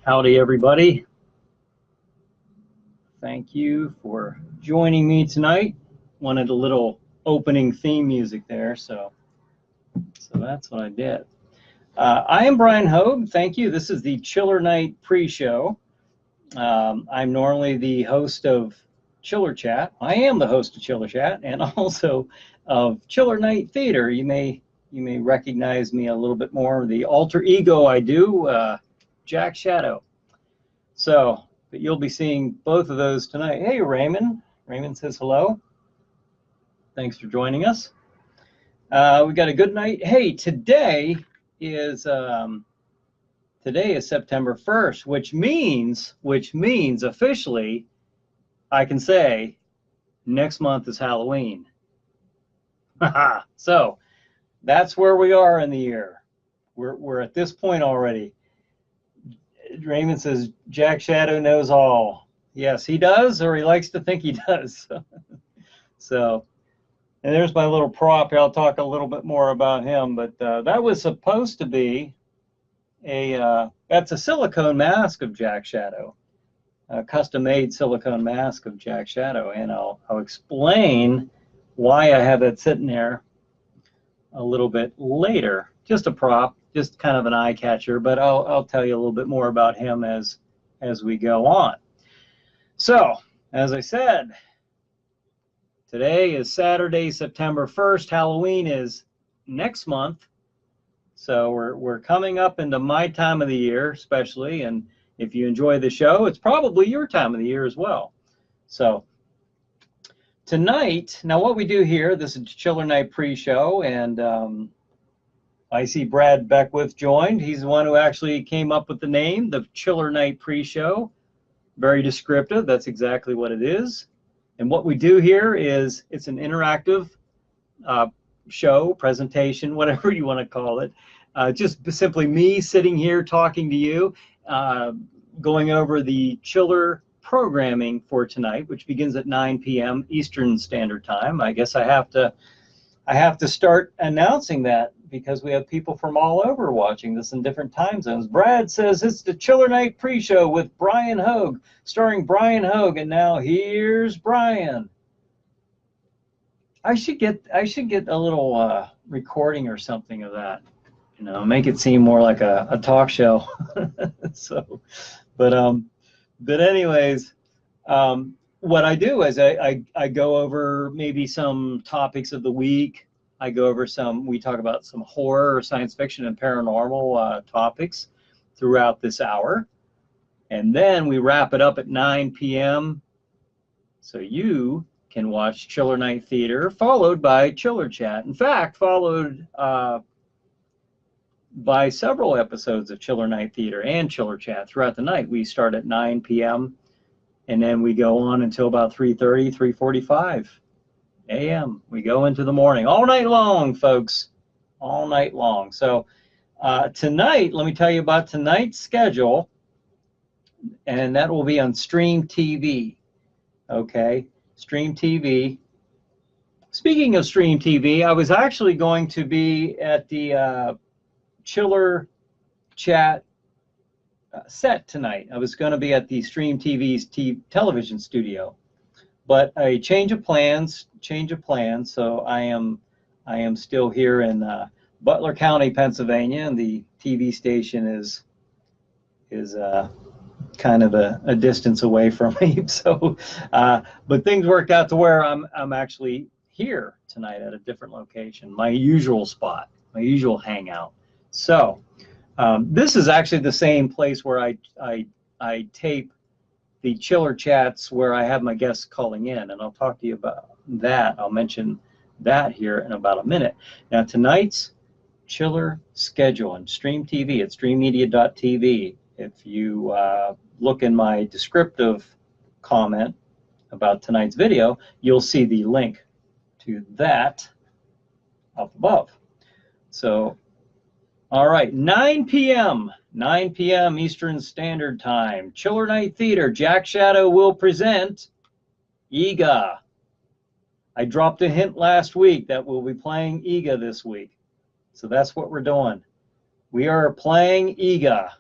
Howdy, everybody. Thank you for joining me tonight. Wanted a little opening theme music there, so that's what I did. I am Bryan Hogue. Thank you. This is the Chiller Night pre-show. I'm normally the host of Chiller Chat. I am the host of Chiller Chat and also of Chiller Night Theater. You may recognize me a little bit more. The alter ego I do, Jack Shadow. So, but you'll be seeing both of those tonight. Hey, Raymond. Raymond says hello. Thanks for joining us. We got a good night. Hey, today is September 1st, which means officially, I can say next month is Halloween. So that's where we are in the year. We're at this point already. Raymond says Jack Shadow knows all. Yes, he does, or he likes to think he does. So, and there's my little prop here. I'll talk a little bit more about him, but that was supposed to be that's a silicone mask of Jack Shadow, a custom-made silicone mask of Jack Shadow, and I'll explain why I have that sitting there a little bit later. Just a prop, just kind of an eye catcher, but I'll tell you a little bit more about him as we go on. So, as I said, today is Saturday, September 1st. Halloween is next month. So we're coming up into my time of the year, especially, and if you enjoy the show, it's probably your time of the year as well. So tonight, now what we do here, this is Chiller Night pre-show, and I see Brad Beckwith joined. He's the one who actually came up with the name, the Chiller Night pre-show. Very descriptive. That's exactly what it is. And what we do here is it's an interactive show, presentation, whatever you want to call it. Just simply me sitting here talking to you, going over the Chiller programming for tonight, which begins at 9 p.m. Eastern Standard Time. I guess I have to start announcing that because we have people from all over watching this in different time zones. Brad says it's the Chiller Night pre-show with Bryan Hogue, starring Bryan Hogue, and now here's Bryan. I should get a little recording or something of that, you know, make it seem more like a talk show. So, but anyways, what I do is I go over maybe some topics of the week. I go over we talk about some horror or science fiction and paranormal topics throughout this hour. And then we wrap it up at 9 p.m. So you can watch Chiller Night Theater, followed by Chiller Chat. In fact, followed by several episodes of Chiller Night Theater and Chiller Chat throughout the night. We start at 9 p.m. and then we go on until about 3:30, 3:45 a.m. We go into the morning, all night long, folks, all night long. So tonight, let me tell you about tonight's schedule, and that will be on Stream TV. Okay, Stream TV. Speaking of Stream TV, I was actually going to be at the Chiller Chat set tonight. I was going to be at the Stream TV's television studio, but a change of plans. So I am still here in Butler County, Pennsylvania, and the TV station is kind of a distance away from me. So, but things worked out to where I'm actually here tonight at a different location, my usual spot, my usual hangout. So, this is actually the same place where I tape the Chiller Chats where I have my guests calling in, and I'll talk to you about that. I'll mention that here in about a minute. Now, tonight's Chiller schedule on Stream TV at streammedia.tv. If you look in my descriptive comment about tonight's video, you'll see the link to that up above. So, all right, 9 p.m. Eastern Standard Time. Chiller Night Theater. Jack Shadow will present Ega. I dropped a hint last week that we'll be playing EGA this week. So that's what we're doing. We are playing EGA.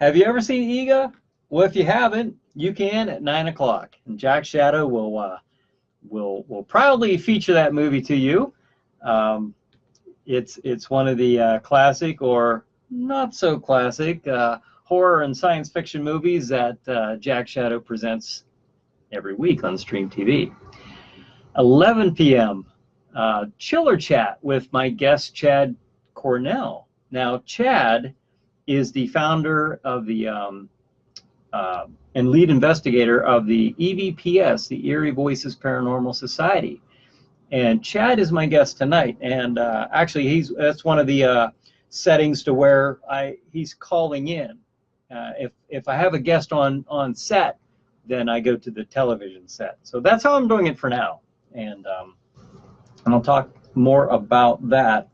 Have you ever seen EGA? Well, if you haven't, you can at 9 o'clock. And Jack Shadow will proudly feature that movie to you. It's one of the classic or not so classic horror and science fiction movies that Jack Shadow presents every week on Stream TV. 11 p.m. Chiller Chat with my guest Chad Cornell. Now, Chad is the founder of the and lead investigator of the EVPS, the Eerie Voices Paranormal Society. And Chad is my guest tonight. And actually, that's one of the settings to where he's calling in. If I have a guest on set, then I go to the television set. So that's how I'm doing it for now. And I'll talk more about that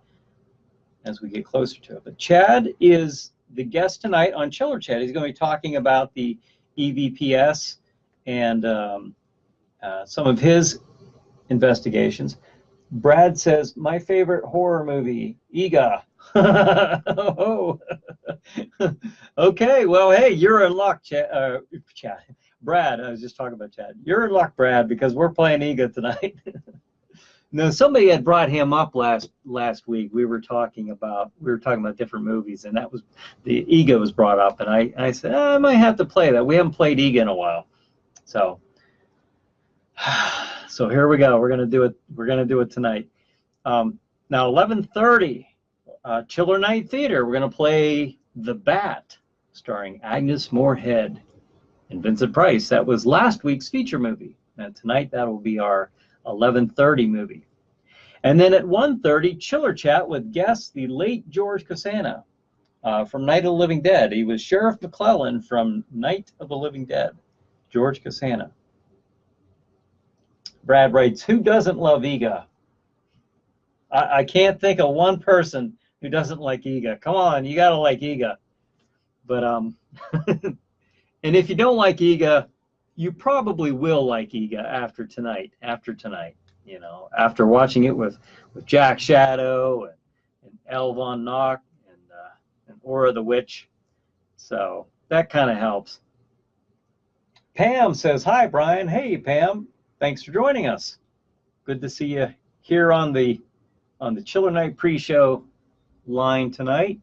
as we get closer to it. But Chad is the guest tonight on Chiller Chat. He's going to be talking about the EVPS and some of his investigations. Brad says, my favorite horror movie, EGA. Oh. Okay, well, hey, you're in luck, Chad. Brad, I was just talking about Chad. You're in luck, Brad, because we're playing EGA tonight. No, somebody had brought him up last week. We were talking about different movies, and that was the EGA was brought up, and I said I might have to play that. We haven't played EGA in a while, so here we go. We're gonna do it. We're gonna do it tonight. Now 11:30, Chiller Night Theater. We're gonna play The Bat, starring Agnes Moorehead and Vincent Price. That was last week's feature movie, and tonight that will be our 11:30 movie. And then at 1:30, Chiller Chat with guest the late George Costanza from Night of the Living Dead. He was Sheriff McClellan from Night of the Living Dead, George Costanza. Brad writes, who doesn't love EGA? I can't think of one person who doesn't like EGA. Come on, you gotta like EGA. But and if you don't like EGA, you probably will like EGA after tonight. You know, after watching it with Jack Shadow and Elle Von Nock and Aura the Witch. So that kind of helps. Pam says, hi, Brian. Hey, Pam. Thanks for joining us. Good to see you here on the Chiller Night pre-show line tonight,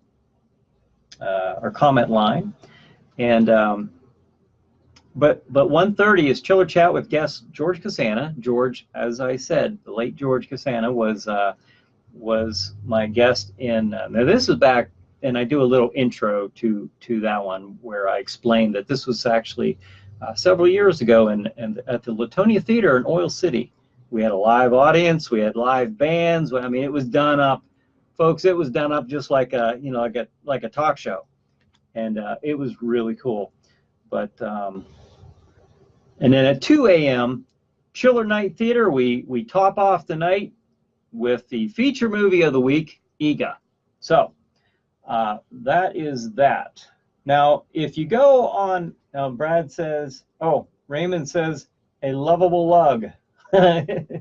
or comment line. And but 1:30 is Chiller Chat with guest George Costanza. George, as I said, the late George Costanza was my guest in. Now this is back, and I do a little intro to that one where I explained that this was actually several years ago, and at the Latonia Theater in Oil City. We had a live audience. We had live bands. I mean, it was done up, folks. It was done up just like a like a talk show, and it was really cool. But and then at 2 a.m., Chiller Night Theater, we top off the night with the feature movie of the week, EGA. So that is that. Now, if you go on, Brad says, oh, Raymond says, a lovable lug.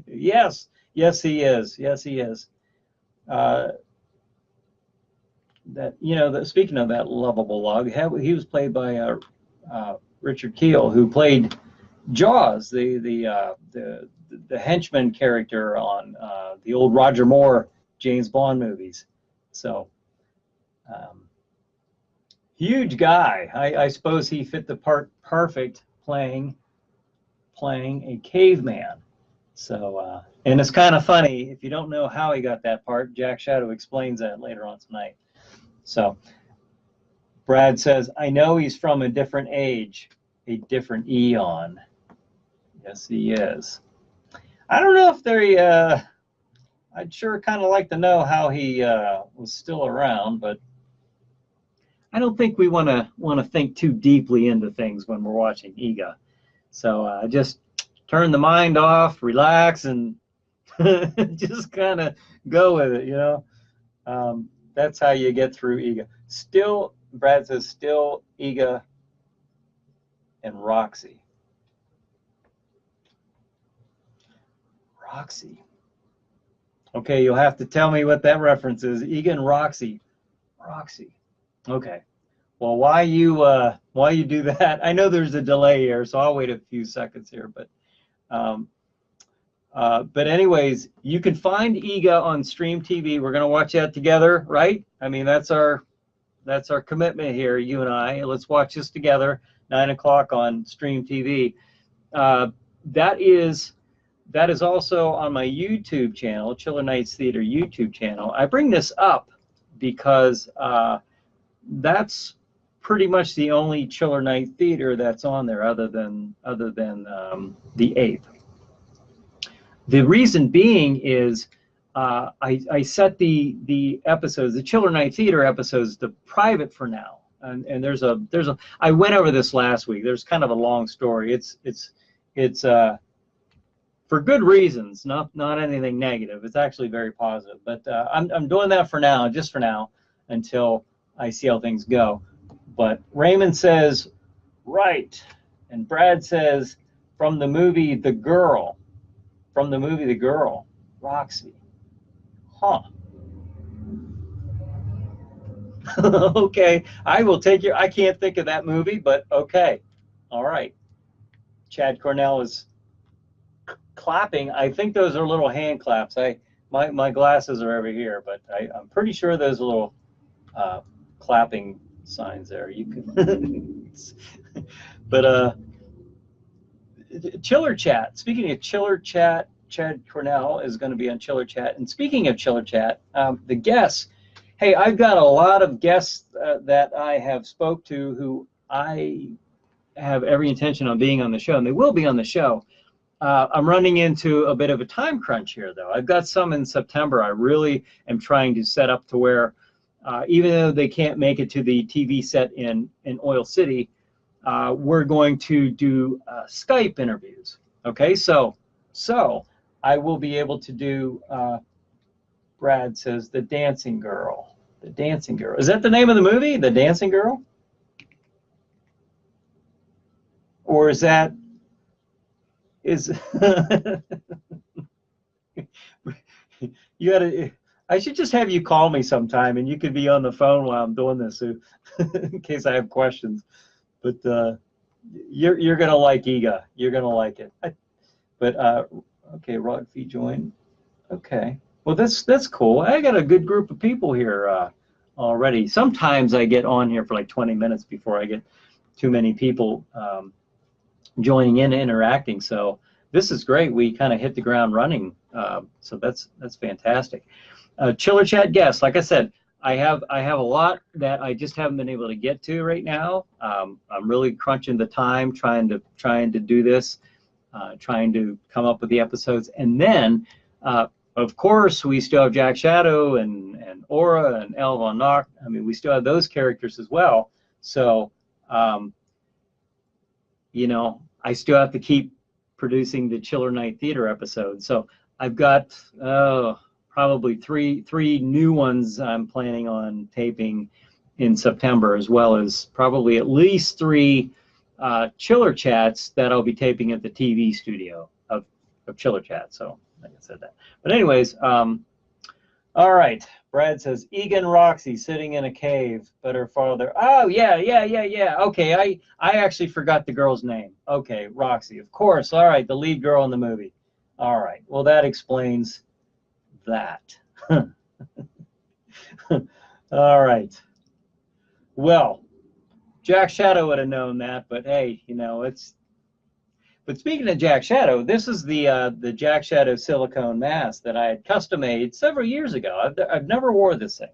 Yes, he is. Yes, he is. That speaking of that lovable lug, he was played by Richard Kiel, who played Jaws, the henchman character on the old Roger Moore James Bond movies. So huge guy. I suppose he fit the part perfect playing a caveman. So and it's kind of funny, if you don't know how he got that part, Jack Shadow explains that later on tonight. So Brad says, I know he's from a different age, a different eon. Yes, he is. I don't know if they, I'd sure kind of like to know how he was still around, but I don't think we want to think too deeply into things when we're watching EGA. So just turn the mind off, relax, and just kind of go with it, you know. That's how you get through EGA. Still, Brad says, still EGA and Roxy. Roxy. Okay, you'll have to tell me what that reference is. Egan Roxy. Roxy. Okay. Well, why you do that? I know there's a delay here, so I'll wait a few seconds here. But anyways, you can find Iga on Stream TV. We're gonna watch that together, right? I mean, that's our commitment here, you and I. Let's watch this together, 9 o'clock on Stream TV. That is also on my YouTube channel, Chiller Nights Theater YouTube channel. I bring this up because that's pretty much the only Chiller Night Theater that's on there, other than the 8th. The reason being is I set the episodes, the Chiller Night Theater episodes, to private for now. And there's a I went over this last week. There's kind of a long story. It's for good reasons, not anything negative. It's actually very positive. But I'm doing that for now, just for now, until I see how things go. But Raymond says, right. And Brad says, from the movie The Girl. From the movie The Girl. Roxy. Huh. Okay. I will take your, I can't think of that movie, but okay. All right. Chad Cornell is clapping. I think those are little hand claps. My glasses are over here, but I'm pretty sure those are little clapping signs there. You can, but Chiller Chat. Speaking of Chiller Chat, Chad Cornell is going to be on Chiller Chat. And speaking of Chiller Chat, the guests. Hey, I've got a lot of guests that I have spoke to who I have every intention on being on the show, and they will be on the show. I'm running into a bit of a time crunch here, though. I've got some in September. I really am trying to set up to where, even though they can't make it to the TV set in Oil City, we're going to do Skype interviews. Okay, so I will be able to do. Brad says The Dancing Girl. The Dancing Girl. Is that the name of the movie? The Dancing Girl? Or is that you gotta, I should just have you call me sometime and you could be on the phone while I'm doing this in case I have questions. But you're gonna like Iga. You're gonna like it. Okay, Rod Fee joined. Okay. Well, that's cool. I got a good group of people here already. Sometimes I get on here for like 20 minutes before I get too many people joining in and interacting. So this is great. We kind of hit the ground running. So that's fantastic. Chiller Chat guests. Like I said, I have a lot that I just haven't been able to get to right now. I'm really crunching the time, trying to do this, trying to come up with the episodes, and then. Of course, we still have Jack Shadow and Aura and El Von Nock. I mean, we still have those characters as well. So, you know, I still have to keep producing the Chiller Night Theater episodes. So I've got probably three new ones I'm planning on taping in September, as well as probably at least 3 Chiller Chats that I'll be taping at the TV studio of Chiller Chat. So. Like I said that. But anyways, all right. Brad says, Egan Roxy sitting in a cave, but her father. Oh, yeah. Okay, I actually forgot the girl's name. Okay, Roxy, of course. All right, the lead girl in the movie. All right. Well, that explains that. All right. Well, Jack Shadow would have known that, but hey, you know, it's. But speaking of Jack Shadow, this is the Jack Shadow silicone mask that I had custom made several years ago. I've never wore this thing.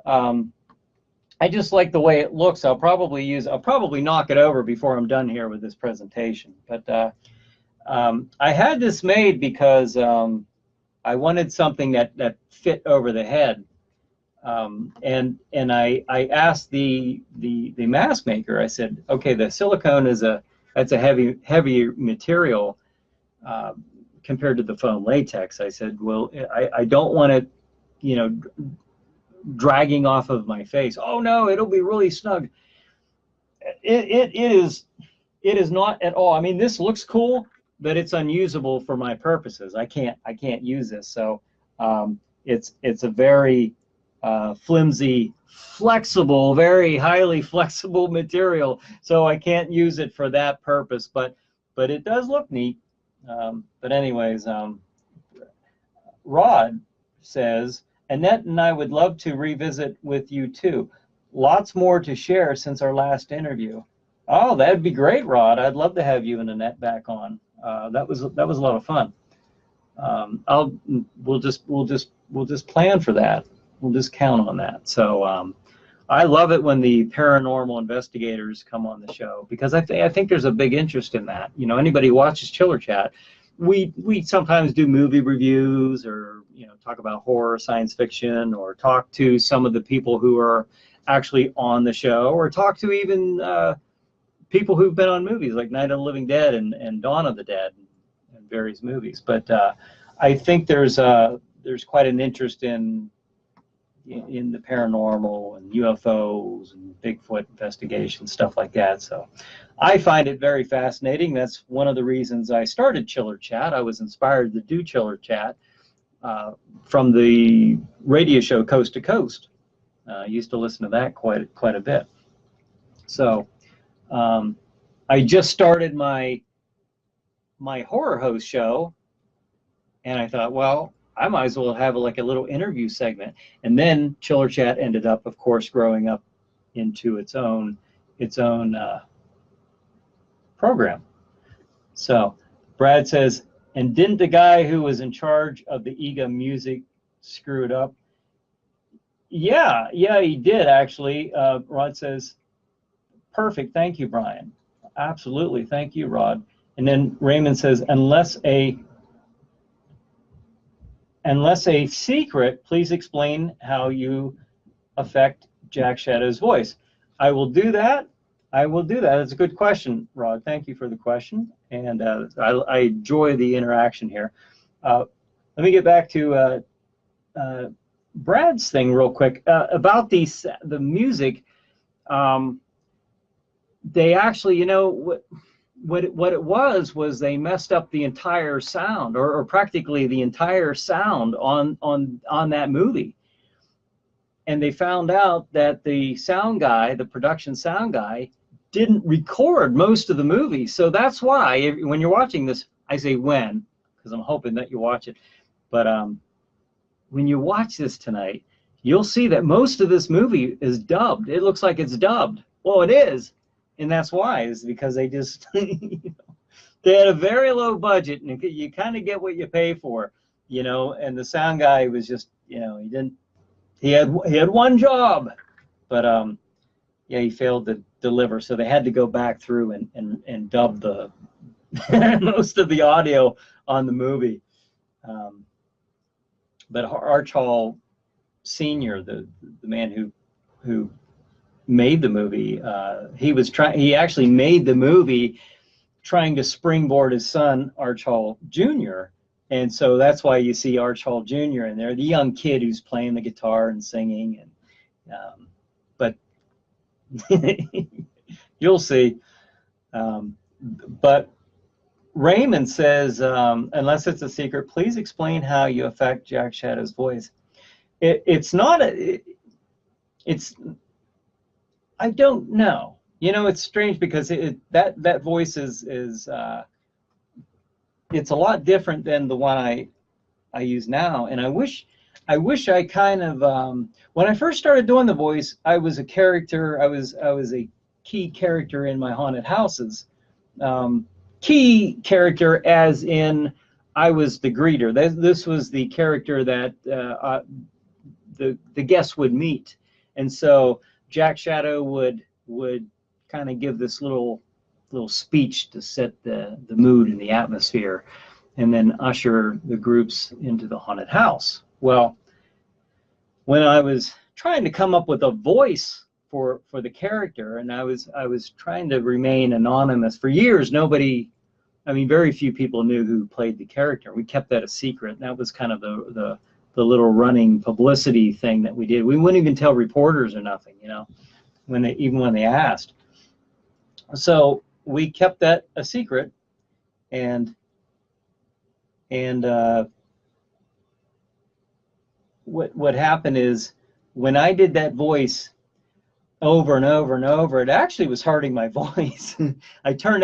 I just like the way it looks. I'll probably knock it over before I'm done here with this presentation. But I had this made because I wanted something that fit over the head. And I asked the mask maker. I said, okay, the silicone that's a heavier material compared to the foam latex. I said, well, I don't want it, you know, dragging off of my face. Oh no, it'll be really snug. It is not at all. I mean, this looks cool, it's unusable for my purposes. I can't use this. So it's a very flimsy, flexible, very highly flexible material. So I can't use it for that purpose. But it does look neat. But anyways, Rod says, Annette and I would love to revisit with you too. Lots more to share since our last interview. Oh, that'd be great, Rod. I'd love to have you and Annette back on. That was a lot of fun. We'll just plan for that. We'll just count on that. So I love it when the paranormal investigators come on the show, because I think there's a big interest in that. You know, anybody who watches Chiller Chat, we sometimes do movie reviews, or talk about horror, science fiction, or talk to some of the people who are actually on the show, or talk to even people who've been on movies like Night of the Living Dead and Dawn of the Dead and various movies. But I think there's quite an interest in the paranormal and UFOs and Bigfoot investigations, stuff like that. So I find it very fascinating. That's one of the reasons I started Chiller Chat. I was inspired to do Chiller Chat from the radio show Coast to Coast. I used to listen to that quite a bit. So I just started my horror host show, and I thought, well, I might as well have like a little interview segment. And then Chiller Chat ended up, of course, growing up into its own program. So Brad says, and didn't the guy who was in charge of the EGA music screw it up? Yeah, he did actually. Rod says, perfect, thank you, Brian. Absolutely, thank you, Rod. And then Raymond says, unless a secret, please explain how you affect Jack Shadow's voice. I will do that. It's a good question, Rod. Thank you for the question, and I enjoy the interaction here. Let me get back to Brad's thing real quick about the music. They actually, what it was they messed up the entire sound, or practically the entire sound on that movie. And they found out that the sound guy, the production sound guy, didn't record most of the movie. So that's why when you're watching this, I say when, because I'm hoping that you watch it. But when you watch this tonight, you'll see that most of this movie is dubbed. It looks like it's dubbed. Well, it is. And that's why, is because they just they had a very low budget, and you kind of get what you pay for, and the sound guy was just, he had one job, but he failed to deliver, so they had to go back through and dub the most of the audio on the movie. But Arch Hall Sr., the man who made the movie, he actually made the movie trying to springboard his son Arch Hall Jr., and so that's why you see Arch Hall Jr. in there, the young kid who's playing the guitar and singing. And but you'll see. But Raymond says, unless it's a secret, please explain how you affect Jack Shadow's voice. It's not a. It's. I don't know. It's strange because that voice is it's a lot different than the one I use now, and I wish I kind of when I first started doing the voice, I was a character. I was a key character in my haunted houses. Key character as in I was the greeter. This was the character that the guests would meet, and so Jack Shadow would kind of give this little speech to set the mood and the atmosphere, and then usher the groups into the haunted house. Well, when I was trying to come up with a voice for the character, and I was trying to remain anonymous for years, very few people knew who played the character. We kept that a secret, and that was kind of the little running publicity thing that we did. We wouldn't even tell reporters or nothing, when they asked. So we kept that a secret, and And what happened is when I did that voice over and over and over, it actually was hurting my voice. It turned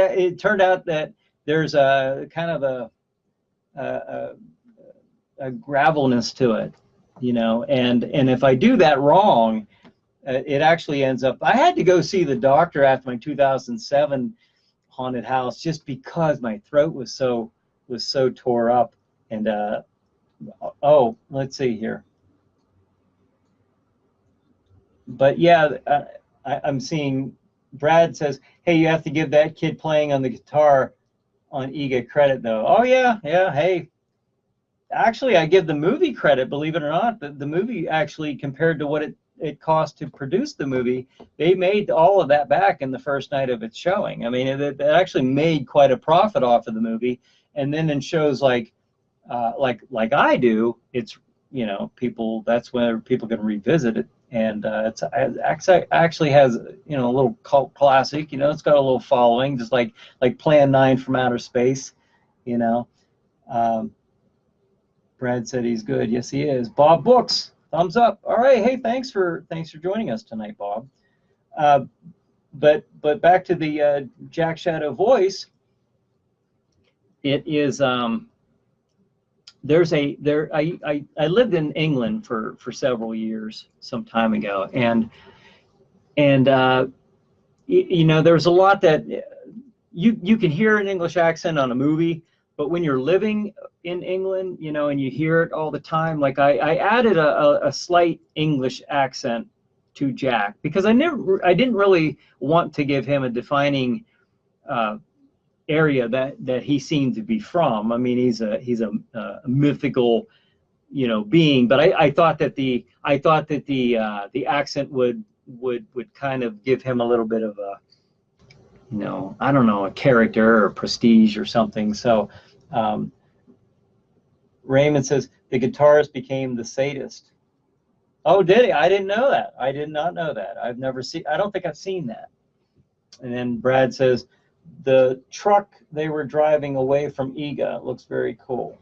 out that there's a kind of a gravelness to it, you know, and if I do that wrong, it actually ends up. I had to go see the doctor after my 2007 haunted house just because my throat was so tore up. And oh, let's see here. But yeah, I'm seeing Brad says, hey, you have to give that kid playing on the guitar on EGA credit though. Oh yeah, hey, actually I give the movie credit, believe it or not. The movie actually, compared to what it cost to produce the movie, they made all of that back in the first night of its showing. I mean, it actually made quite a profit off of the movie. And then in shows like I do, it's, you know, that's where people can revisit it. And it actually has, you know, a little cult classic. You know, it's got a little following, just like Plan 9 from Outer Space. You know, Brad said he's good. Yes, he is. Bob Books, thumbs up. All right. Hey, thanks for joining us tonight, Bob. But back to the Jack Shadow voice. It is I lived in England for several years some time ago, and you know, there's a lot that you can hear an English accent on a movie, but when you're living in England, you know, and you hear it all the time, like I added a slight English accent to Jack because I didn't really want to give him a defining area that he seemed to be from. I mean, he's a mythical, you know, being, but I thought that the accent would kind of give him a little bit of a, you know, I don't know, a character or prestige or something. So Raymond says the guitarist became the sadist. Oh, did he? I didn't know that. I did not know that. I don't think I've seen that. And then Brad says the truck they were driving away from EGA looks very cool.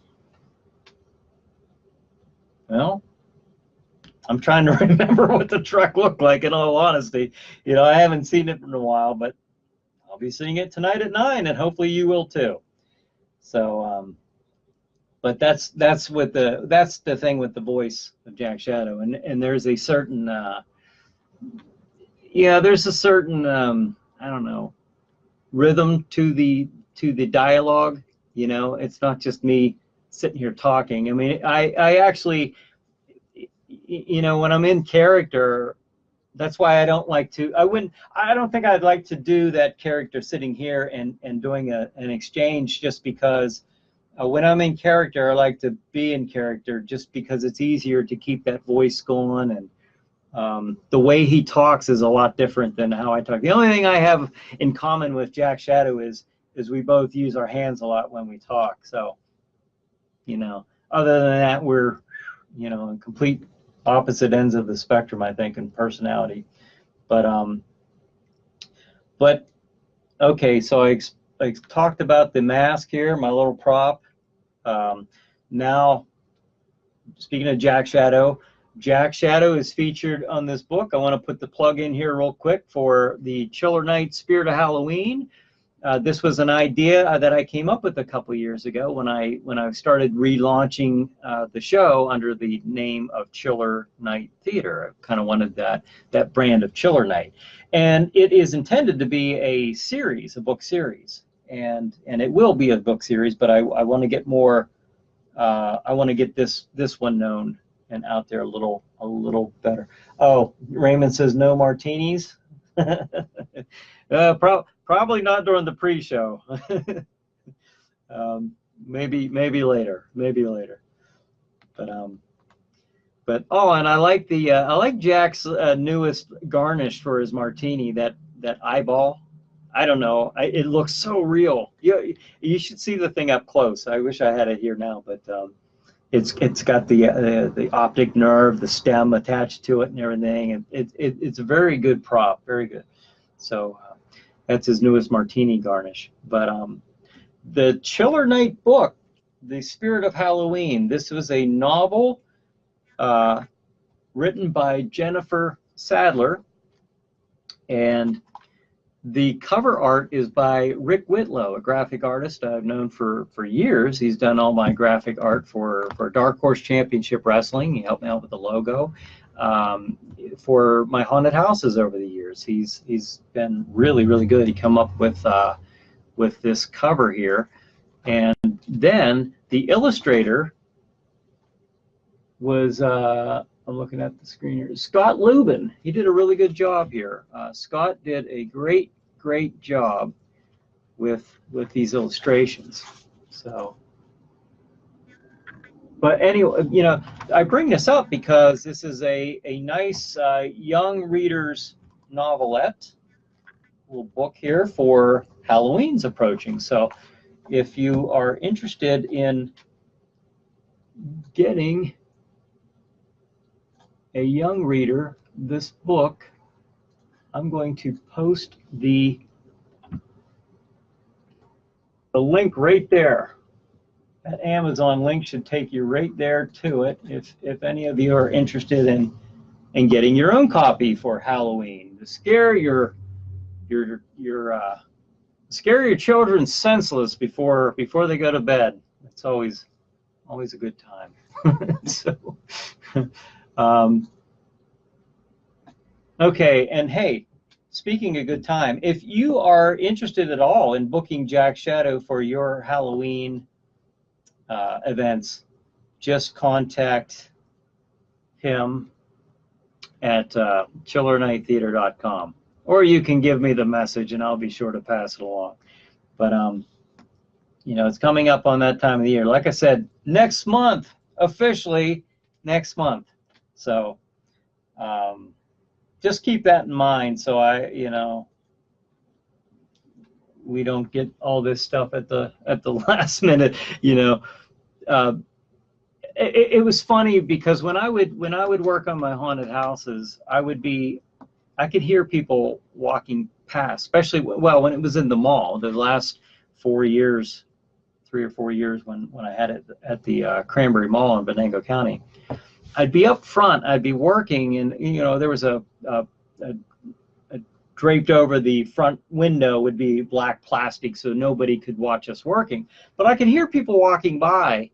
Well, I'm trying to remember what the truck looked like, in all honesty. You know, I haven't seen it in a while, but I'll be seeing it tonight at 9, and hopefully you will too. So, but that's the thing with the voice of Jack Shadow, and there's a certain there's a certain I don't know, rhythm to the dialogue. You know, it's not just me sitting here talking. I mean, I actually, you know, when I'm in character, that's why I don't like to. I don't think I'd like to do that character sitting here and doing an exchange, just because when I'm in character, I like to be in character, just because it's easier to keep that voice going, and the way he talks is a lot different than how I talk. The only thing I have in common with Jack Shadow is we both use our hands a lot when we talk. So, you know, other than that, we're, you know, in complete opposite ends of the spectrum, I think, in personality. But okay, so I talked about the mask here, my little prop. Now, speaking of Jack Shadow is featured on this book. I want to put the plug in here real quick for the Chiller Night Spirit of Halloween. This was an idea that I came up with a couple years ago when I started relaunching the show under the name of Chiller Night Theater. I kind of wanted that brand of Chiller Night, and it is intended to be a series, a book series, and it will be a book series. But I want to get more. I want to get this one known and out there a little better. Oh, Raymond says no martinis. Probably not during the pre-show. Maybe later. But oh, and I like Jack's newest garnish for his martini. That eyeball. I don't know. It looks so real. You should see the thing up close. I wish I had it here now, but it's got the optic nerve, the stem attached to it, and everything. And it's a very good prop. Very good. So that's his newest martini garnish. But the Chiller Night book, The Spirit of Halloween. This was a novel written by Jennifer Sadler, and the cover art is by Rick Whitlow, a graphic artist I've known for years. He's done all my graphic art for Dark Horse Championship Wrestling. He helped me out with the logo. For my haunted houses over the years, he's been really, really good. He come up with this cover here, and then the illustrator was I'm looking at the screen here. Scott Lubin. He did a really good job here. Scott did a great job with these illustrations. So, but anyway, you know, I bring this up because this is a nice young reader's novelette, little book here for Halloween's approaching. So, if you are interested in getting a young reader this book, I'm going to post the link right there. That Amazon link should take you right there to it if any of you are interested in getting your own copy for Halloween to scare your children senseless before they go to bed. It's always a good time. So okay, and hey, speaking of good time, if you are interested at all in booking Jack Shadow for your Halloween events, just contact him at chillernighttheater.com, or you can give me the message and I'll be sure to pass it along. But you know, it's coming up on that time of the year. Like I said, next month, officially next month. So just keep that in mind, so we don't get all this stuff at the last minute. You know, it was funny because when I would work on my haunted houses, I could hear people walking past, especially when it was in the mall. The last 4 years, 3 or 4 years when I had it at the Cranberry Mall in Venango County. I'd be up front, I'd be working, and you know, there was a draped over the front window would be black plastic so nobody could watch us working. But I could hear people walking by,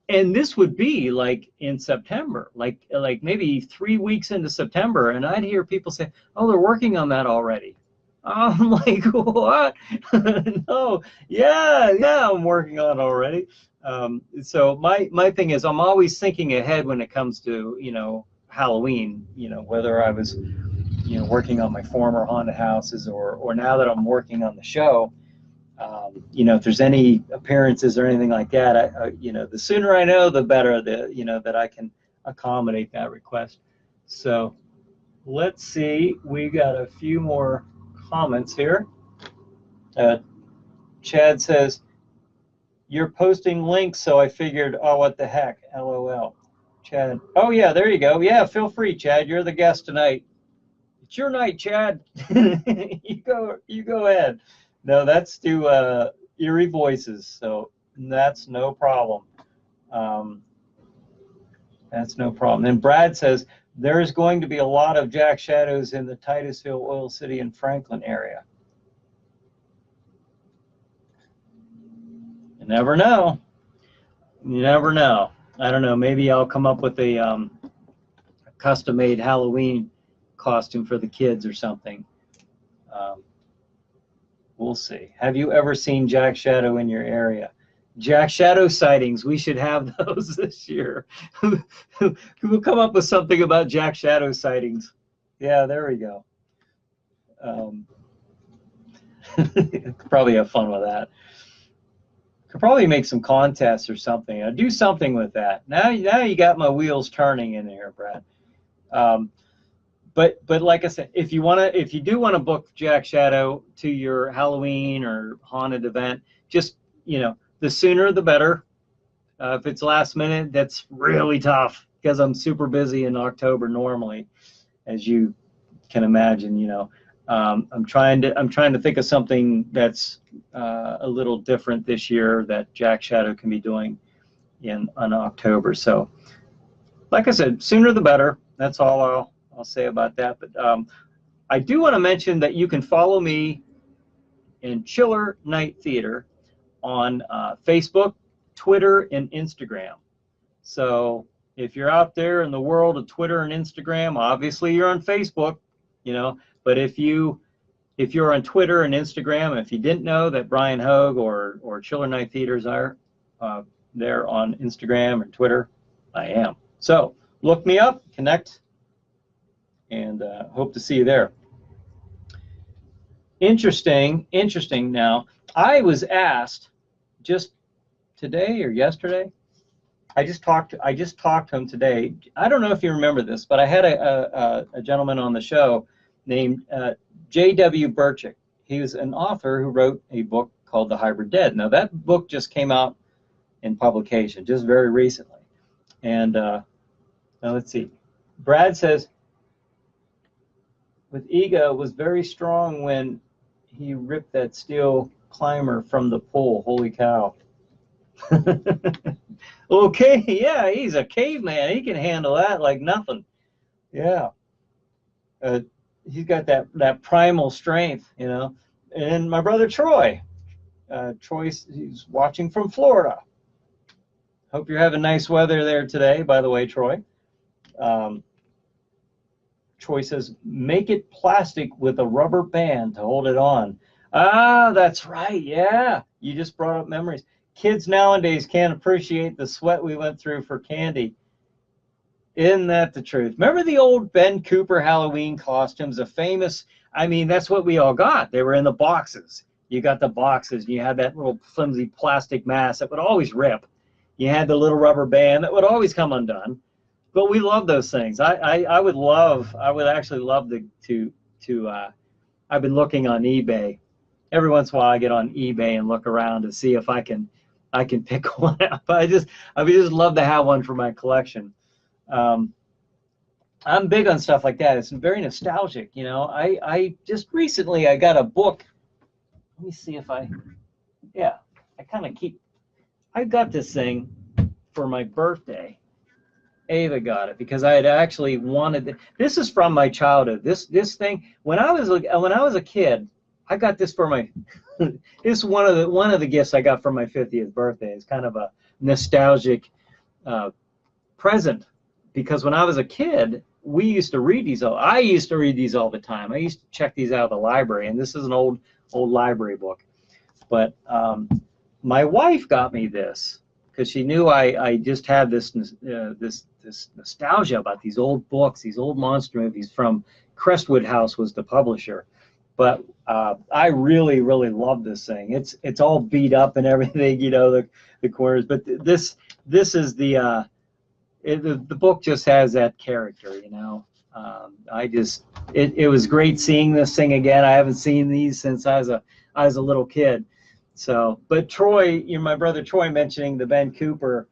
and this would be like in September, like maybe 3 weeks into September, and I'd hear people say, "Oh, they're working on that already." I'm like, "What?" No, yeah, I'm working on it already. So my thing is, I'm always thinking ahead when it comes to, you know, Halloween, you know, whether I was, you know, working on my former haunted houses or now that I'm working on the show, you know, if there's any appearances or anything like that, you know, the sooner I know, the better, you know, that I can accommodate that request. So let's see, we got a few more comments here. Chad says, "You're posting links, so I figured, oh, what the heck, LOL." Chad, oh yeah, there you go. Yeah, feel free, Chad. You're the guest tonight. It's your night, Chad. You go ahead. No, that's to Eerie Voices, so that's no problem. That's no problem. And Brad says, there is going to be a lot of Jack Shadows in the Titusville, Oil City, and Franklin area. You never know. You never know. I don't know. Maybe I'll come up with a custom-made Halloween costume for the kids or something. We'll see. Have you ever seen Jack Shadow in your area? Jack Shadow sightings. We should have those this year. We'll come up with something about Jack Shadow sightings. Yeah, there we go. Probably have fun with that. Could probably make some contests or something. Do something with that. Now you got my wheels turning in here, Brad. But like I said, if you do want to book Jack Shadow to your Halloween or haunted event, just, you know, the sooner the better. If it's last minute, that's really tough because I'm super busy in October normally, as you can imagine. You know, I'm trying to think of something that's a little different this year that Jack Shadow can be doing in October. So, like I said, sooner the better. That's all I'll say about that. But I do want to mention that you can follow me in Chiller Night Theater on Facebook, Twitter, and Instagram. So if you're out there in the world of Twitter and Instagram, obviously you're on Facebook, you know. But if you're on Twitter and Instagram, if you didn't know that Bryan Hogue or Chiller Night Theaters are there on Instagram and Twitter, I am. So look me up, connect, and hope to see you there. Interesting. Now, I was asked just today or yesterday. I just talked to him today. I don't know if you remember this, but I had a gentleman on the show named J.W. Burchick. He was an author who wrote a book called The Hybrid Dead. Now, that book just came out in publication just very recently. And now let's see. Brad says, with Ego was very strong when he ripped that steel climber from the pole. Holy cow. Okay, yeah, he's a caveman. He can handle that like nothing. Yeah. He's got that primal strength, you know. And my brother Troy. He's watching from Florida. Hope you're having nice weather there today, by the way, Troy. Troy says, make it plastic with a rubber band to hold it on. Ah, that's right. Yeah, you just brought up memories. Kids nowadays can't appreciate the sweat we went through for candy. Isn't that the truth? Remember the old Ben Cooper Halloween costumes, a famous, I mean, that's what we all got. They were in the boxes. You got the boxes, and you had that little flimsy plastic mask that would always rip. You had the little rubber band that would always come undone. But we love those things. I would actually love to I've been looking on eBay. Every once in a while I get on eBay and look around to see if I can pick one up. I just love to have one for my collection. I'm big on stuff like that. It's very nostalgic, you know. I just recently I got a book. Let me see if I got this thing for my birthday. Ava got it because I had actually wanted this is from my childhood. This thing when I was a kid, I got this for my this is one of the gifts I got for my 50th birthday. It's kind of a nostalgic present because when I was a kid, we used to read these I used to read these all the time. I used to check these out of the library, and this is an old library book. But my wife got me this because she knew I just had this nostalgia about these old books, these old monster movies from Crestwood House was the publisher. But I really, really love this thing. It's all beat up and everything, you know, the corners. But this is the book just has that character, you know. It was great seeing this thing again. I haven't seen these since I was a little kid. So, but Troy, my brother Troy mentioning the Ben Cooper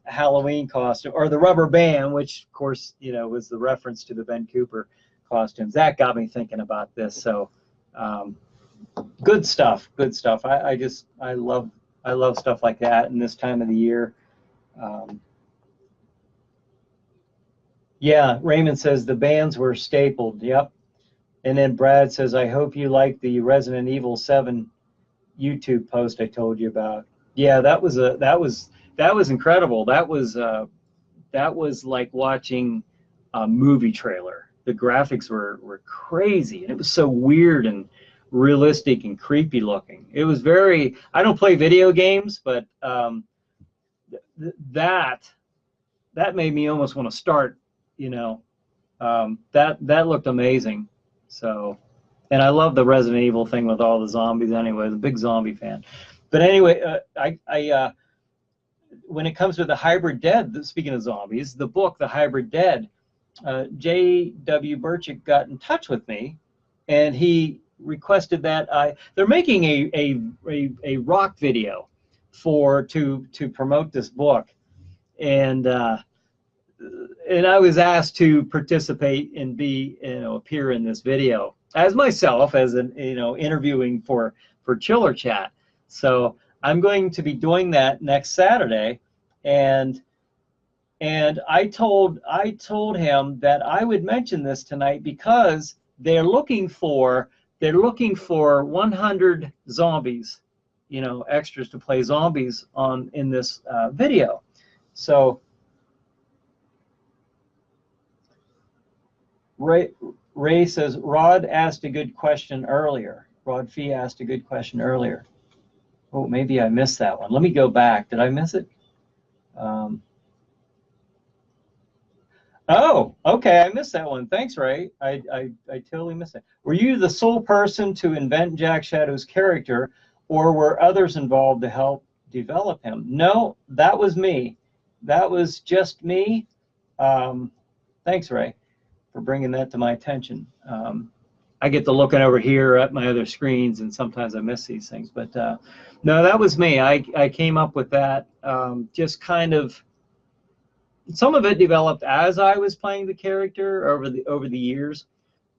Halloween costume or the rubber band, which of course, you know, was the reference to the Ben Cooper costumes. That got me thinking about this. So, good stuff. I love stuff like that in this time of the year. Yeah, Raymond says the bands were stapled. Yep. And then Brad says, I hope you like the Resident Evil 7 YouTube post I told you about. Yeah, that was incredible. That was like watching a movie trailer. The graphics were crazy, and it was so weird and realistic and creepy looking. It was very. I don't play video games, but that made me almost want to start. You know, that looked amazing. So. And I love the Resident Evil thing with all the zombies anyway. I'm a big zombie fan. But anyway, when it comes to the Hybrid Dead, speaking of zombies, the book, The Hybrid Dead, J.W. Burchick got in touch with me, and he requested that they're making a rock video to promote this book. And I was asked to participate and appear in this video as myself, as an interviewing for Chiller Chat. So I'm going to be doing that next Saturday and I told him that I would mention this tonight because they're looking for 100 zombies, you know, extras to play zombies in this video. So Ray says Rod asked a good question earlier. Rod Fee asked a good question earlier. Oh, maybe I missed that one. Let me go back. Did I miss it? Oh, okay, I missed that one. Thanks, Ray. I totally missed it. Were you the sole person to invent Jack Shadow's character, or were others involved to help develop him? No, that was me. That was just me. Thanks, Ray, for bringing that to my attention. I get to looking over here at my other screens, and sometimes I miss these things. But no, that was me. I came up with that. Just kind of. Some of it developed as I was playing the character over the years,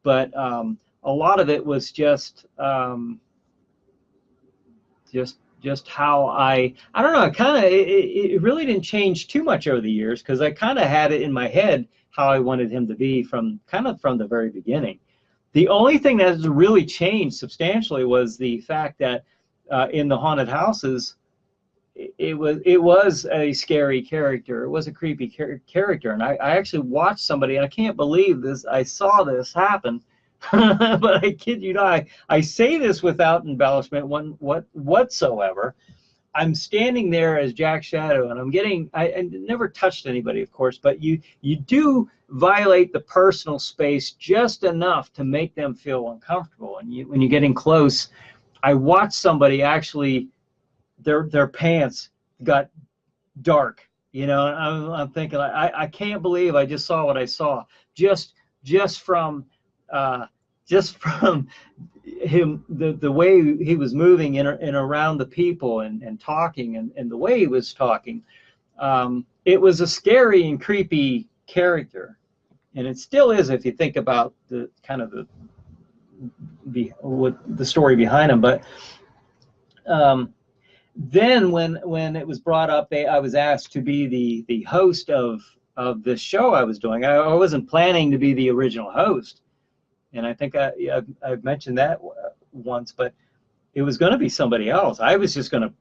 but a lot of it was just how I don't know. It really didn't change too much over the years because I kind of had it in my head how I wanted him to be from the very beginning. The only thing that has really changed substantially was the fact that in the haunted houses, it was a scary character. It was a creepy character, and I actually watched somebody, and I can't believe this. I saw this happen, but I kid you not. I say this without embellishment whatsoever. I'm standing there as Jack Shadow, and I'm getting. I never touched anybody, of course, but you do violate the personal space just enough to make them feel uncomfortable. And when you're getting close, I watched somebody actually. Their pants got dark, you know. And I'm thinking, I can't believe I just saw what I saw. Just from him, the way he was moving in around the people and talking and the way he was talking. It was a scary and creepy character, and it still is if you think about the kind of the story behind him, but. Then when it was brought up, I was asked to be the host of this show I was doing. I wasn't planning to be the original host, and I think I've mentioned that once, but it was going to be somebody else. I was just going to,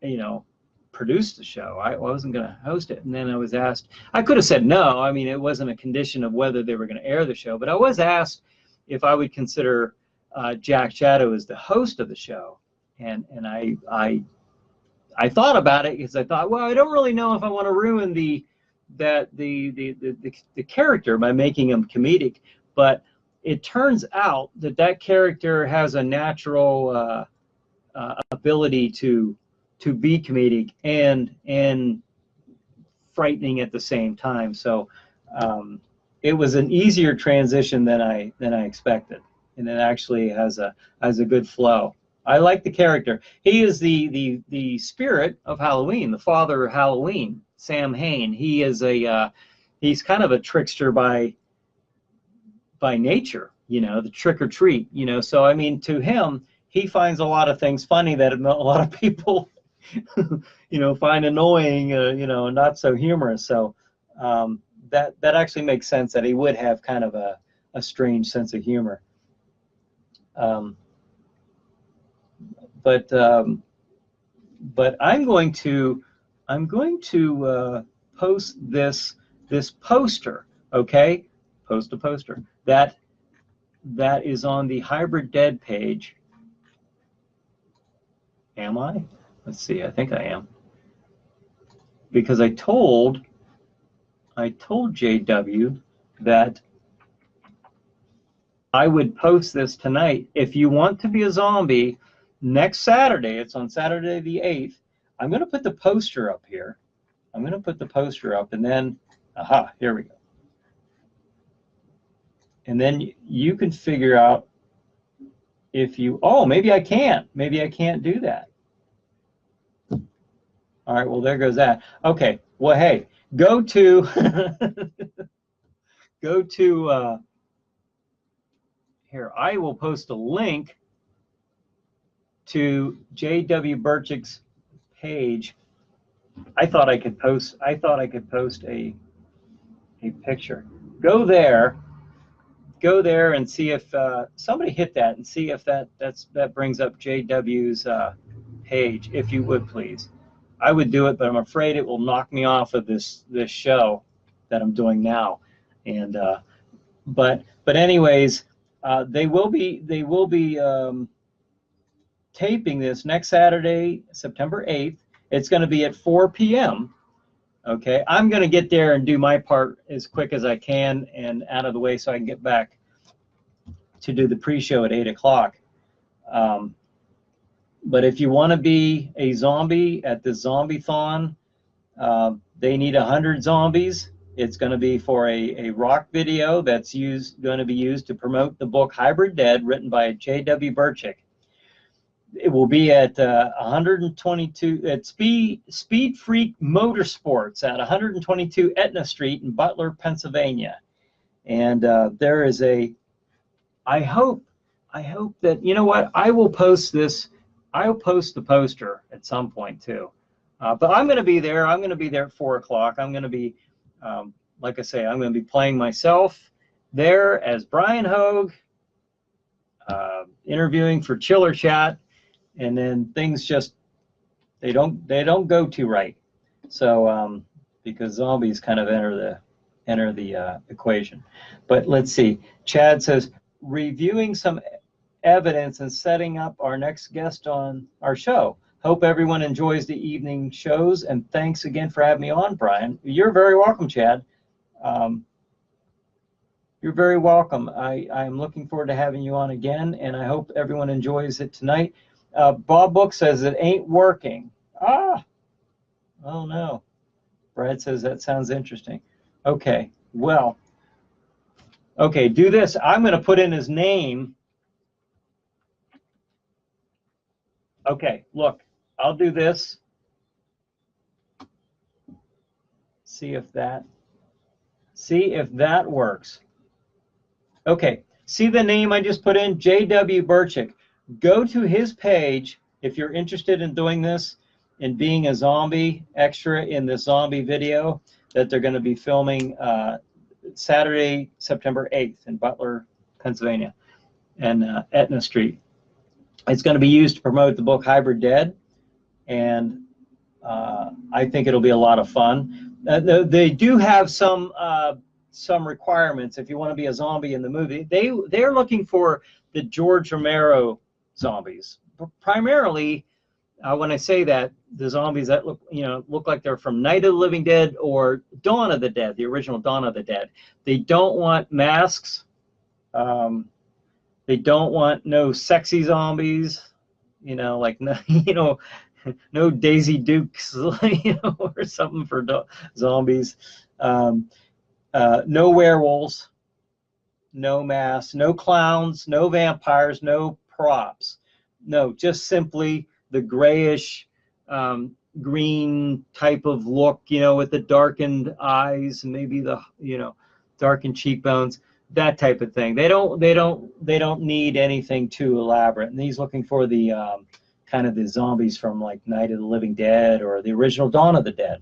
you know, produce the show. I wasn't going to host it. And then I was asked. I could have said no. I mean, it wasn't a condition of whether they were going to air the show, but I was asked if I would consider Jack Shadow as the host of the show, and I thought about it because I thought, well, I don't really know if I want to ruin the character by making him comedic, but it turns out that character has a natural ability to be comedic and frightening at the same time. So it was an easier transition than I expected, and it actually has a good flow. I like the character. He is the spirit of Halloween, the father of Halloween, Sam Hain. He is he's kind of a trickster by nature, you know, the trick or treat, you know. So I mean, to him, he finds a lot of things funny that a lot of people, you know, find annoying, you know, not so humorous. So that actually makes sense that he would have kind of a strange sense of humor. But I'm going to post this poster, okay? Post a poster that is on the Hybrid Dead page. Am I? Let's see. I think I am, because I told JW that I would post this tonight. If you want to be a zombie. Next Saturday, it's on Saturday the 8th, I'm going to put the poster up here. I'm going to put the poster up, and then, aha, here we go. And then you can figure out if you, oh, maybe I can't. Maybe I can't do that. All right, well, there goes that. Okay, well, hey, go to, here, I will post a link to J.W. Burchick's page I thought I could post a picture. Go there and see if somebody hit that and see if that brings up JW's page, if you would please. I would do it, but I'm afraid it will knock me off of this show that I'm doing now. And but anyways, they will be taping this next Saturday, September 8th. It's going to be at 4 p.m. Okay, I'm going to get there and do my part as quick as I can and out of the way so I can get back to do the pre-show at 8 o'clock. But if you want to be a zombie at the Zombie-thon, they need 100 zombies. It's going to be for a rock video that's going to be used to promote the book Hybrid Dead, written by J.W. Burchick. It will be at 122 at Speed Freak Motorsports at 122 Etna Street in Butler, Pennsylvania. And there is I hope that, you know what, I will post this. I'll post the poster at some point too. But I'm going to be there. I'm going to be there at 4 o'clock. I'm going to be, like I say, I'm going to be playing myself there as Bryan Hogue, interviewing for Chiller Chat. And then things just they don't go too right. So because zombies kind of enter the equation. But let's see. Chad says reviewing some evidence and setting up our next guest on our show. Hope everyone enjoys the evening shows, and thanks again for having me on, Bryan. You're very welcome, Chad. You're very welcome. I'm looking forward to having you on again, and I hope everyone enjoys it tonight. Bob Book says it ain't working. Oh no. Brad says that sounds interesting. Okay, well, okay, do this. I'm going to put in his name. Okay, look, I'll do this. See if that works. Okay, see the name I just put in? J.W. Burchick. Go to his page if you're interested in doing this and being a zombie extra in this zombie video that they're going to be filming Saturday, September 8th in Butler, Pennsylvania, and Etna Street. It's going to be used to promote the book Hybrid Dead, and I think it'll be a lot of fun. They do have some requirements if you want to be a zombie in the movie. They're looking for the George Romero zombies, primarily. When I say that, the zombies that look like they're from Night of the Living Dead or Dawn of the Dead, the original Dawn of the Dead. They don't want masks. They don't want no sexy zombies. Like no Daisy Dukes, or something for zombies. No werewolves. No masks. No clowns. No vampires. No props. No, just simply the grayish green type of look, with the darkened eyes and maybe the darkened cheekbones, that type of thing. They don't need anything too elaborate. And he's looking for the kind of the zombies from like Night of the Living Dead or the original Dawn of the Dead.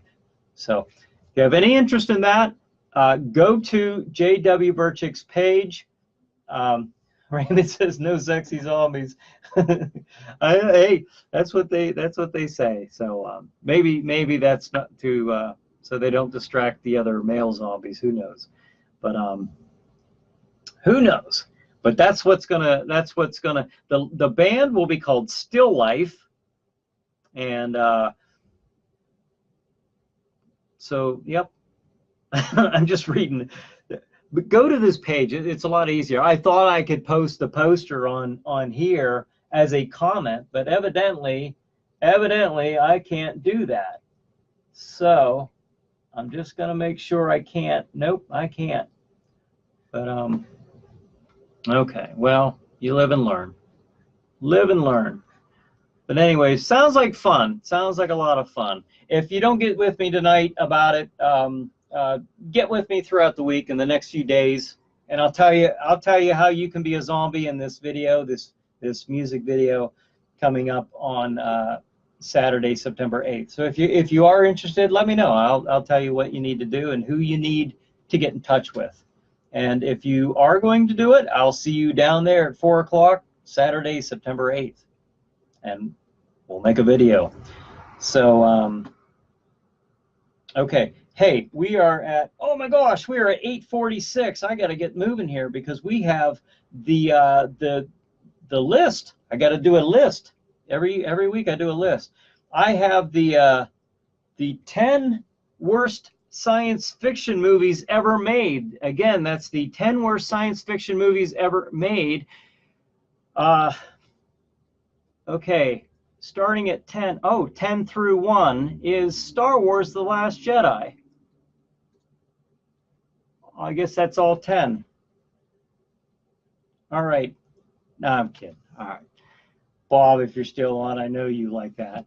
So if you have any interest in that, go to J.W. Burchick's page. Raymond says no sexy zombies. Hey, that's what they say. So maybe that's not to so they don't distract the other male zombies. Who knows? But who knows? But that's what's gonna. The band will be called Still Life, and so yep. I'm just reading. But go to this page. It's a lot easier. I thought I could post the poster on here as a comment, but evidently I can't do that. So I'm just going to make sure I can't. Nope, I can't. But okay. Well, you live and learn. Live and learn. But anyway, sounds like fun. Sounds like a lot of fun. If you don't get with me tonight about it, get with me throughout the week in the next few days, and I'll tell you how you can be a zombie in this video, this music video coming up on Saturday, September 8th. So if you are interested, let me know. I'll tell you what you need to do and who you need to get in touch with. And if you are going to do it, I'll see you down there at 4 o'clock Saturday, September 8th, and we'll make a video. So okay. Hey, we are at, oh my gosh, we are at 8:46. I got to get moving here because we have the list. I got to do a list. Every week I do a list. I have the 10 worst science fiction movies ever made. Again, that's the 10 worst science fiction movies ever made. Okay, starting at 10. Oh, 10 through 1 is Star Wars: The Last Jedi. I guess that's all 10. All right. No, I'm kidding. All right. Bob, if you're still on, I know you like that.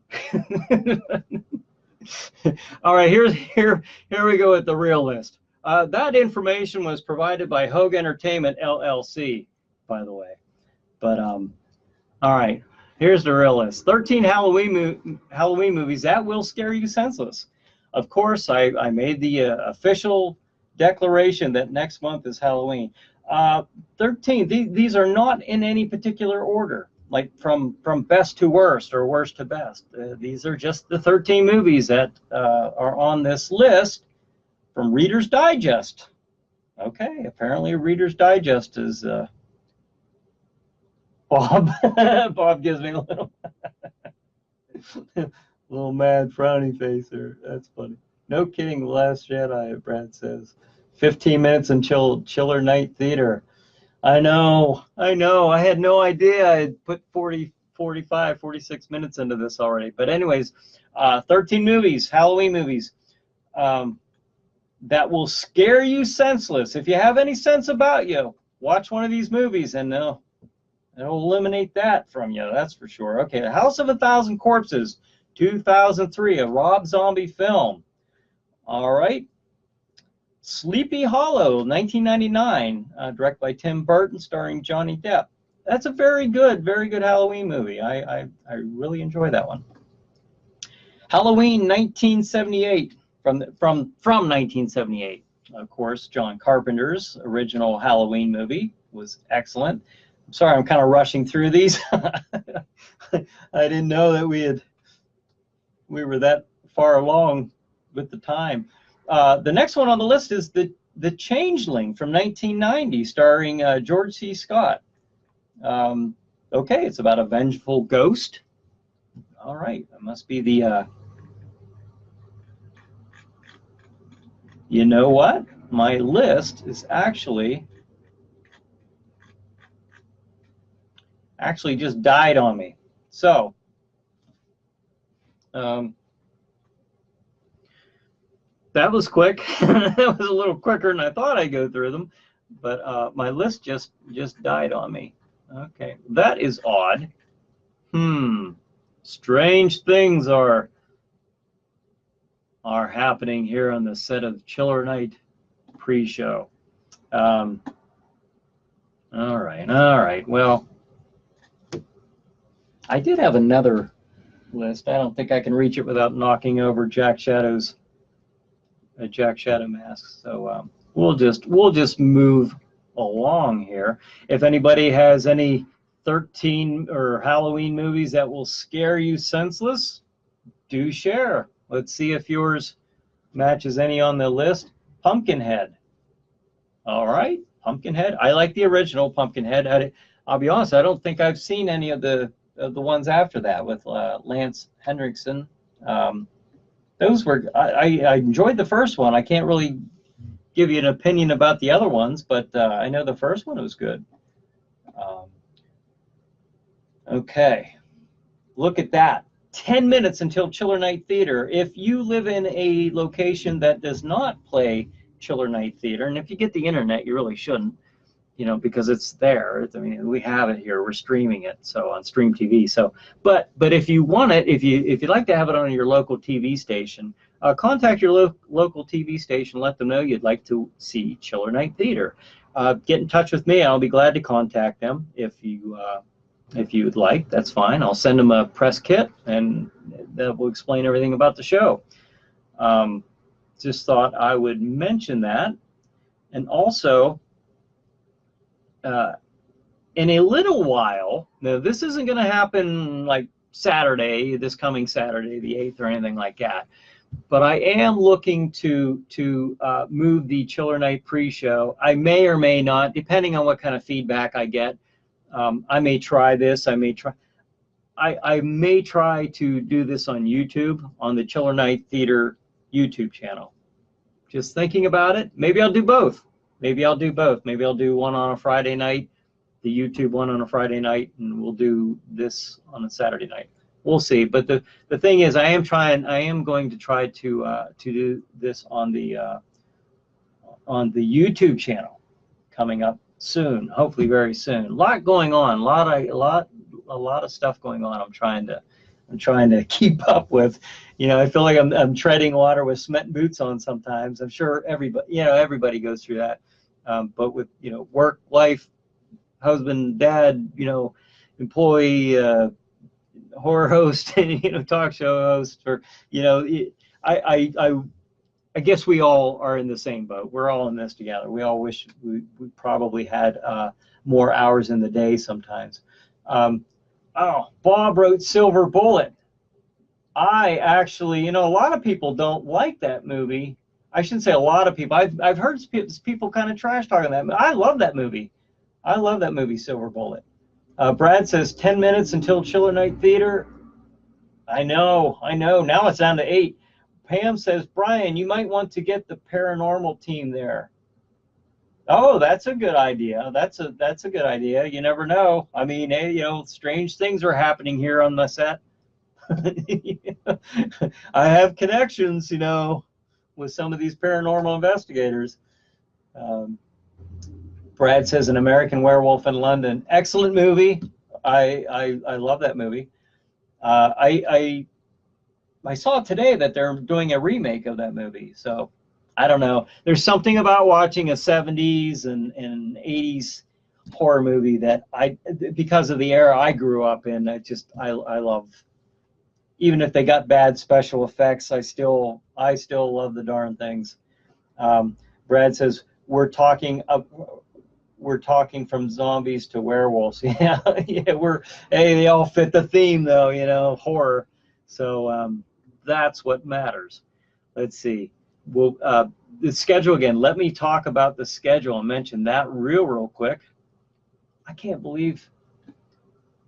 All right, here we go with the real list. That information was provided by Hogue Entertainment, LLC, by the way. But all right, here's the real list. 13 Halloween movies that will scare you senseless. Of course, I made the official declaration that next month is Halloween. 13. These are not in any particular order, like from best to worst or worst to best. These are just the 13 movies that are on this list from Reader's Digest. Okay, apparently Reader's Digest is Bob. Bob gives me a little mad frowny face there. That's funny. No kidding, The Last Jedi, Brad says. 15 minutes until Chiller Night Theater. I know. I had no idea I had put 45, 46 minutes into this already. But anyways, 13 movies, Halloween movies, that will scare you senseless. If you have any sense about you, watch one of these movies and it'll eliminate that from you, that's for sure. Okay, The House of a Thousand Corpses, 2003, a Rob Zombie film. All right. Sleepy Hollow, 1999, directed by Tim Burton, starring Johnny Depp. That's a very good Halloween movie. I really enjoy that one. Halloween, 1978, from 1978. Of course, John Carpenter's original Halloween movie was excellent. I'm sorry, I'm kind of rushing through these. I didn't know that we were that far along with the time. The next one on the list is the Changeling from 1990, starring George C. Scott. Okay, it's about a vengeful ghost. All right, that must be the. You know what? My list is actually just died on me. So. That was quick. That was a little quicker than I thought I'd go through them, but my list just died on me. Okay, that is odd. Strange things are happening here on the set of Chiller Night pre-show. All right. Well, I did have another list. I don't think I can reach it without knocking over Jack Shadow's Jack Shadow mask. So we'll just move along here. If anybody has any 13 or Halloween movies that will scare you senseless, do share. Let's see if yours matches any on the list. Pumpkinhead. All right, Pumpkinhead. I like the original Pumpkinhead. I'll be honest, I don't think I've seen any of the ones after that with Lance Henriksen. Those were, I enjoyed the first one. I can't really give you an opinion about the other ones, but I know the first one was good. Okay, look at that. 10 minutes until Chiller Night Theater. If you live in a location that does not play Chiller Night Theater, and if you get the internet, you really shouldn't, because it's there. I mean, we have it here. We're streaming it, so on Stream TV. So, but if you want it, if you'd like to have it on your local TV station, contact your local TV station. Let them know you'd like to see Chiller Night Theater. Get in touch with me. I'll be glad to contact them if you If you would like, that's fine. I'll send them a press kit, and that will explain everything about the show. Just thought I would mention that. And also, in a little while, now this isn't going to happen like Saturday, this coming Saturday, the 8th, or anything like that. But I am looking to move the Chiller Night pre-show. I may or may not, depending on what kind of feedback I get. I may try this. I may try to do this on YouTube, on the Chiller Night Theater YouTube channel. Just thinking about it. Maybe I'll do both. Maybe I'll do both. Maybe I'll do one on a Friday night, the YouTube one on a Friday night, and we'll do this on a Saturday night. We'll see. But the thing is, I am going to try to do this on the YouTube channel coming up soon, hopefully very soon. A lot going on, a lot of stuff going on. I'm trying to keep up with. You know, I feel like I'm treading water with cement boots on sometimes. I'm sure everybody goes through that. But with, you know, work, life, husband, dad, you know, employee, horror host, you know, talk show host, or, you know, I guess we all are in the same boat. We're all in this together. We all wish we probably had more hours in the day sometimes. Oh, Bob wrote Silver Bullet. I actually, you know, a lot of people don't like that movie. I shouldn't say a lot of people. I've heard people kind of trash talking that. I love that movie. I love that movie, Silver Bullet. Brad says 10 minutes until Chiller Night Theater. I know. Now it's down to 8. Pam says, Brian, you might want to get the paranormal team there. Oh, that's a good idea. That's a good idea. You never know. I mean, hey, you know, strange things are happening here on the set. I have connections, you know, with some of these paranormal investigators. Brad says An American Werewolf in London. Excellent movie. I love that movie. I saw today that they're doing a remake of that movie. So I don't know. There's something about watching a 70s and 80s horror movie that because of the era I grew up in, I love. Even if they got bad special effects, I still love the darn things. Brad says we're talking from zombies to werewolves. Yeah, they all fit the theme though, you know, horror. So that's what matters. Let's see. Well, the schedule again. Let me talk about the schedule and mention that real quick. I can't believe.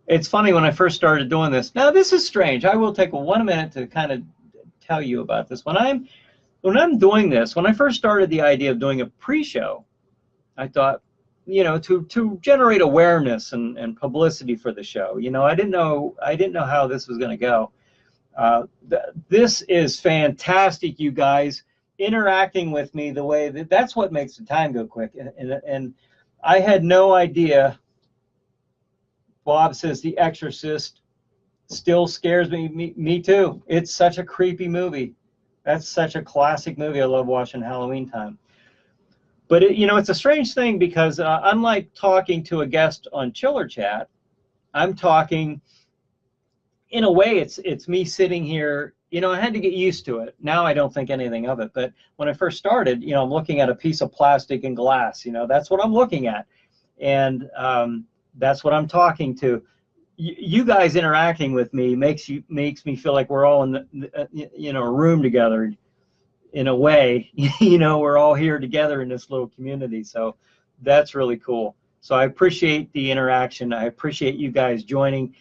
It's funny, when I first started doing this. Now, this is strange. I will take 1 minute to kind of tell you about this. When I'm doing this, when I first started the idea of doing a pre-show, I thought, you know, to generate awareness and publicity for the show. You know, I didn't know how this was going to go. This is fantastic, you guys, interacting with me the way that's what makes the time go quick. And I had no idea. Bob says The Exorcist still scares me. Me too. It's such a creepy movie. That's such a classic movie. I love watching Halloween time. But you know, it's a strange thing because unlike talking to a guest on Chiller Chat, I'm talking. In a way, it's me sitting here. You know, I had to get used to it. Now I don't think anything of it. But when I first started, you know, I'm looking at a piece of plastic and glass. You know, that's what I'm looking at, and that's what I'm talking to. You guys interacting with me makes me feel like we're all in a room together. In a way, you know, we're all here together in this little community. So that's really cool. So I appreciate the interaction. I appreciate you guys joining.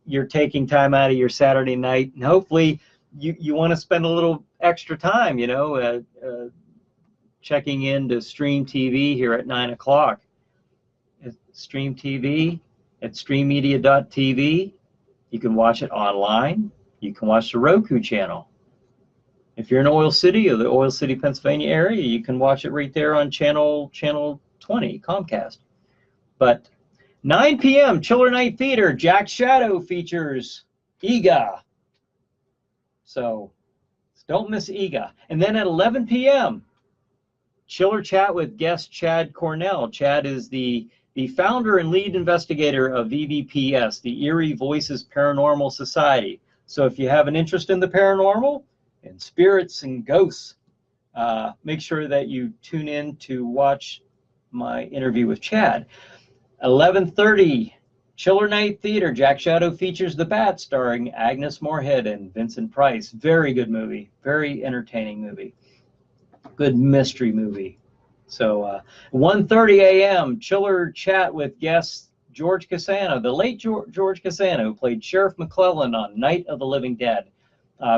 You're taking time out of your Saturday night, and hopefully you want to spend a little extra time, you know, checking into Stream TV here at 9 o'clock. Stream TV at streammedia.tv. You can watch it online. You can watch the Roku channel. If you're in Oil City or the Oil City, Pennsylvania area, you can watch it right there on channel 20, Comcast. But 9 p.m., Chiller Night Theater, Jack Shadow features Ega. So don't miss Ega. And then at 11 p.m., Chiller Chat with guest Chad Cornell. Chad is the the founder and lead investigator of EVPS, the Erie Voices Paranormal Society. So if you have an interest in the paranormal and spirits and ghosts, make sure that you tune in to watch my interview with Chad. 11:30, Chiller Night Theater. Jack Shadow features The Bat, starring Agnes Moorehead and Vincent Price. Very good movie. Very entertaining movie. Good mystery movie. So 1:30 a.m., Chiller Chat with guest George Cassano, the late George Cassano, who played Sheriff McClellan on Night of the Living Dead.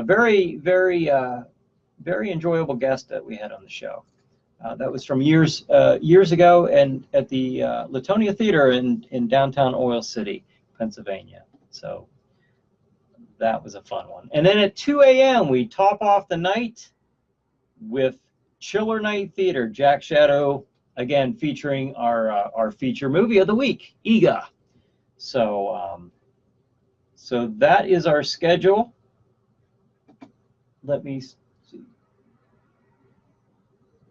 Very enjoyable guest that we had on the show. That was from years ago, and at the Latonia Theater in downtown Oil City, Pennsylvania. So that was a fun one. And then at 2 a.m., we top off the night with Chiller Night Theater, Jack Shadow, again featuring our feature movie of the week, Ega. So so that is our schedule. Let me see.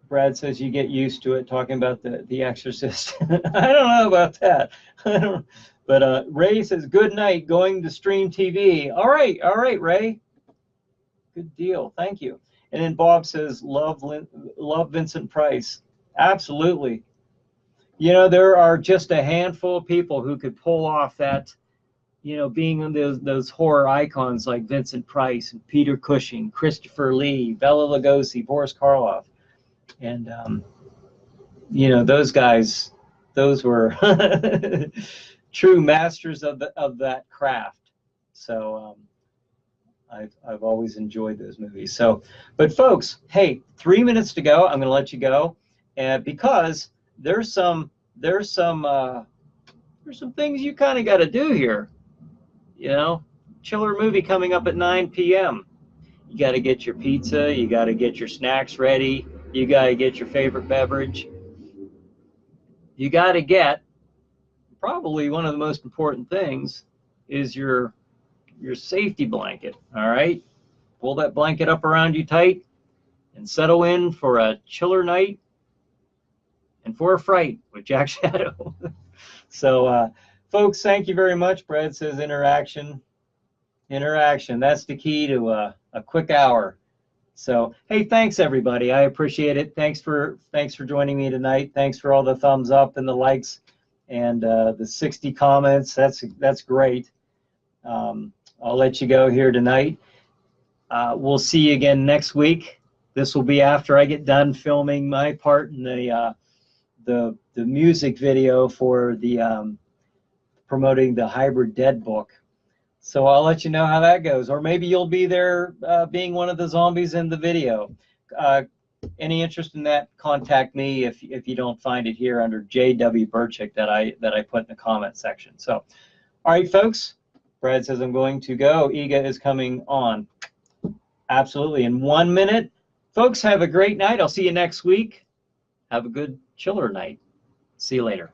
Brad says you get used to it, talking about the Exorcist. I don't know about that. But Ray says, good night, going to stream TV. All right, Ray. Good deal, thank you. And then Bob says, love Vincent Price. Absolutely. You know, there are just a handful of people who could pull off that, you know, being in those horror icons like Vincent Price and Peter Cushing, Christopher Lee, Bela Lugosi, Boris Karloff. And, you know, those guys, those were true masters of that craft. So I've always enjoyed those movies. So, but folks, hey, 3 minutes to go. I'm going to let you go, and because there's some things you kind of got to do here. You know, Chiller movie coming up at 9 p.m. You got to get your pizza. You got to get your snacks ready. You got to get your favorite beverage. You got to get, probably one of the most important things is your safety blanket, all right? Pull that blanket up around you tight and settle in for a chiller night and for a fright with Jack Shadow. So, folks, thank you very much. Brad says interaction. That's the key to a quick hour. So, hey, thanks everybody. I appreciate it. Thanks for joining me tonight. Thanks for all the thumbs up and the likes and the 60 comments. That's great. I'll let you go here tonight. We'll see you again next week. This will be after I get done filming my part in the music video for the promoting the Hybrid Dead book. So I'll let you know how that goes. Or maybe you'll be there being one of the zombies in the video. Any interest in that, contact me if you don't find it here under J.W. Burchick that I put in the comment section. So, all right, folks. Brad says I'm going to go. Ega is coming on. Absolutely. In 1 minute. Folks, have a great night. I'll see you next week. Have a good chiller night. See you later.